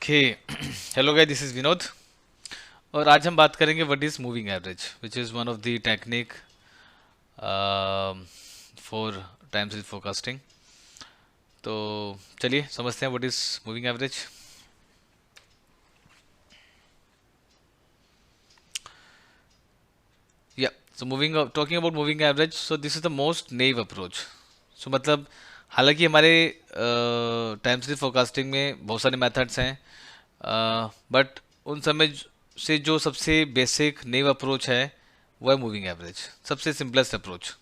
Okay. Hello guys, this is Vinod और आज हम बात करेंगे what is moving average which is one of the technique for time series forecasting. तो चलिए समझते हैं व्हाट इज मूविंग एवरेज। या so moving talking about moving average, so this is the most naive approach. So मतलब हालांकि हमारे time series forecasting में बहुत सारे मेथड्स हैं, बट उन सब में से जो सबसे बेसिक नेव अप्रोच है वो है मूविंग एवरेज, सबसे सिंपलेस्ट अप्रोच।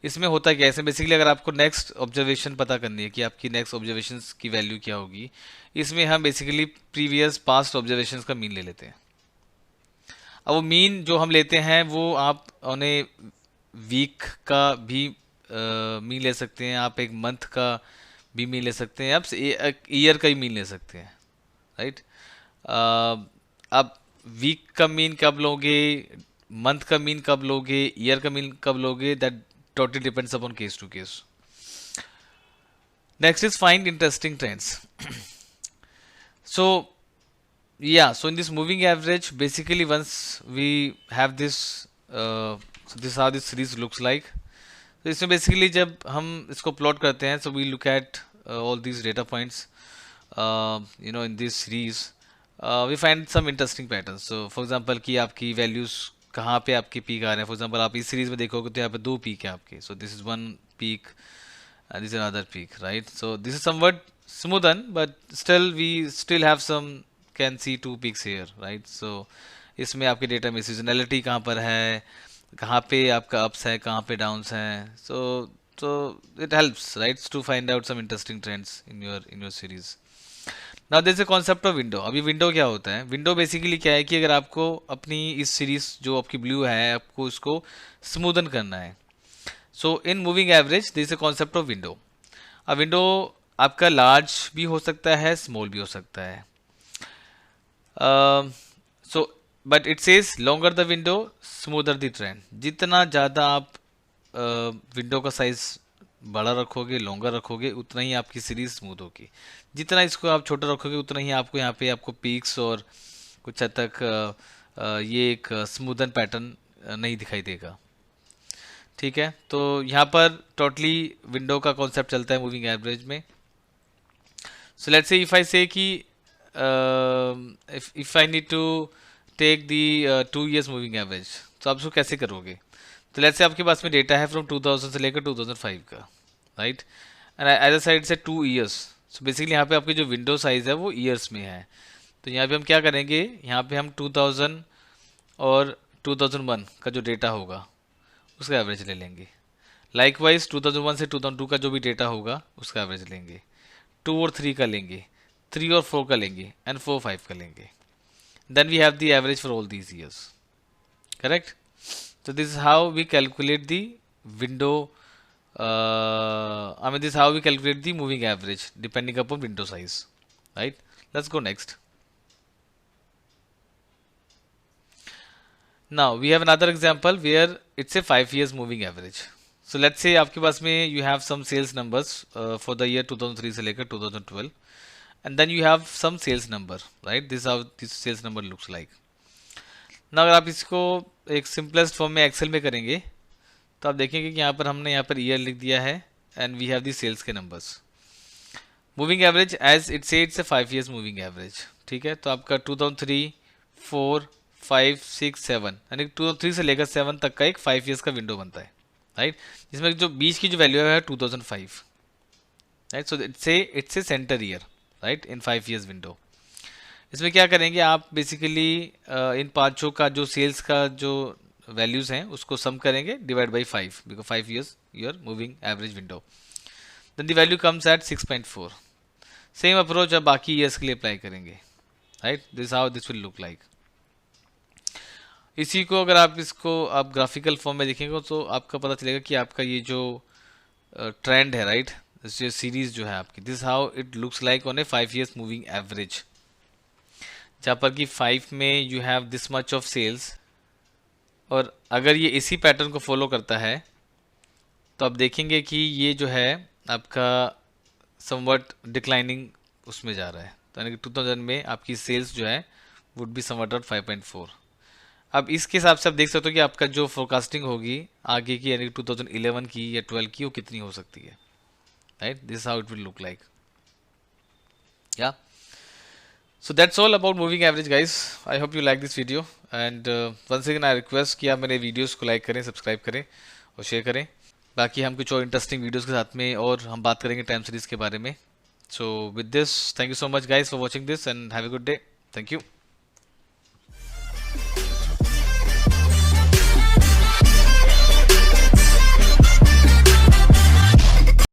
इसमें होता क्या है, इसमें बेसिकली अगर आपको नेक्स्ट ऑब्जर्वेशन पता करनी है कि आपकी नेक्स्ट ऑब्जर्वेशन की वैल्यू क्या होगी, इसमें हम बेसिकली प्रीवियस पास्ट ऑब्जर्वेशन का मीन ले लेते हैं। अब वो मीन जो हम लेते हैं वो आप उन्हें वीक का भी मीन ले सकते हैं, आप एक मंथ का भी मीन ले सकते हैं, आप ईयर का ही मीन ले सकते हैं, राइट। आप वीक का मीन कब लोगे, मंथ का मीन कब लोगे, ईयर का मीन कब लोगे, that totally depends upon case to case. Next is find interesting trends. So so in this moving average, basically once we have this, so this is how this series looks like. तो इसमें basically जब हम इसको plot करते हैं, so we look at all these data points in this series, we find some interesting pattern. So for example कि आपकी values कहाँ पे आपके पीक आ रहे हैं। फॉर एग्जांपल आप इस सीरीज में देखोगे तो यहाँ पे दो पीक है आपके, सो this is one peak and this is another peak, right? So this is somewhat smoothen, but still we still have some, can see two peaks here, right? So इसमें आपके डेटा में सीजनैलिटी कहाँ पर है, कहाँ पे आपका अप्स है, कहाँ पे डाउन्स हैं। so it helps, right, to find out some interesting trends in your series. Now there is a concept of window. अभी विंडो क्या होता है? विंडो बेसिकली क्या है कि अगर आपको अपनी इस सीरीज जो आपकी ब्लू है, आपको उसको स्मूदन करना है। So in moving average this a concept of window. अब विंडो आपका लार्ज भी हो सकता है, स्मॉल भी हो सकता है। So but it says longer the window smoother the trend. जितना ज़्यादा आप विंडो का साइज बड़ा रखोगे, लॉन्गर रखोगे, उतना ही आपकी सीरीज स्मूथ होगी। जितना इसको आप छोटा रखोगे उतना ही आपको यहाँ पे आपको पीक्स और कुछ हद तक ये एक स्मूदन पैटर्न नहीं दिखाई देगा। ठीक है, तो यहाँ पर टोटली विंडो का कॉन्सेप्ट चलता है मूविंग एवरेज में। So let's say if I say कि if I need to take the 2 years moving average, तो आप उसको कैसे करोगे? तो लेट्स से आपके पास में डेटा है फ्रॉम 2000 से लेकर 2005 का, right, and as a side से 2 years। सो बेसिकली यहाँ पे आपकी जो विंडो साइज है वो ईयर्स में है। तो यहाँ पे हम क्या करेंगे, यहाँ पे हम 2000 और 2001 का जो डेटा होगा उसका एवरेज ले लेंगे। लाइकवाइज 2001 से 2002 का जो भी डेटा होगा उसका एवरेज लेंगे, 2 और 3 का लेंगे, 3 और 4 का लेंगे, एंड 4 5 का लेंगे। Then we have the average for all these years, correct. So this is how we calculate the window. This is how we calculate the moving average depending upon window size, right? Let's go next. Now we have another example where it's a 5 years moving average. So let's say आपके पास में you have some sales numbers for the year 2003 से लेकर 2012, and then you have some sales number, right? This is how this sales number looks like. ना अगर आप इसको एक simplest form में एक्सेल में करेंगे तो आप देखेंगे कि यहाँ पर हमने यहाँ पर ईयर लिख दिया है and we have the sales के numbers. Moving average as it say it's a 5 years moving average, ठीक है। तो आपका 2003, 4, 5, 6, 7 यानी 2003 से लेकर 7 तक का एक 5 years का विंडो बनता है, राइट। जिसमें जो बीच की जो वैल्यू है 2005, right. So it's a centre year, right, in 5 years window. इसमें क्या करेंगे आप बेसिकली इन पांचों का जो सेल्स का जो वैल्यूज हैं उसको सम करेंगे divide by 5, because 5 years your moving average window. Then the value comes at 6.4। Same approach अब बाकी ईयर्स के लिए अप्लाई करेंगे, right. This how this will look like. इसी को अगर आप इसको आप ग्राफिकल फॉर्म में देखेंगे तो आपका पता चलेगा कि आपका ये जो ट्रेंड है, राइट, ये सीरीज जो है आपकी, this how it looks like on a 5 years moving average. जहाँ पर कि 5 में you have this much of sales, और अगर ये इसी पैटर्न को फॉलो करता है तो आप देखेंगे कि ये जो है आपका समवट डिक्लाइनिंग उसमें जा रहा है, तो यानी कि 2000 में आपकी सेल्स जो है वुड बी समवट आउट 5.4। अब इसके हिसाब से आप देख सकते हो कि आपका जो फोरकास्टिंग होगी आगे की यानी कि 2011 की या 12 की वो कितनी हो सकती है, right? This how it will look like. या so that's all about moving average guys. I hope you like this video and once again I request कि आप मेरे वीडियोस को लाइक करें, सब्सक्राइब करें और शेयर करें। बाकी हम कुछ और इंटरेस्टिंग वीडियोस के साथ में और हम बात करेंगे टाइम सीरीज के बारे में। So with this, thank you so much guys for watching this and have a good day. Thank you.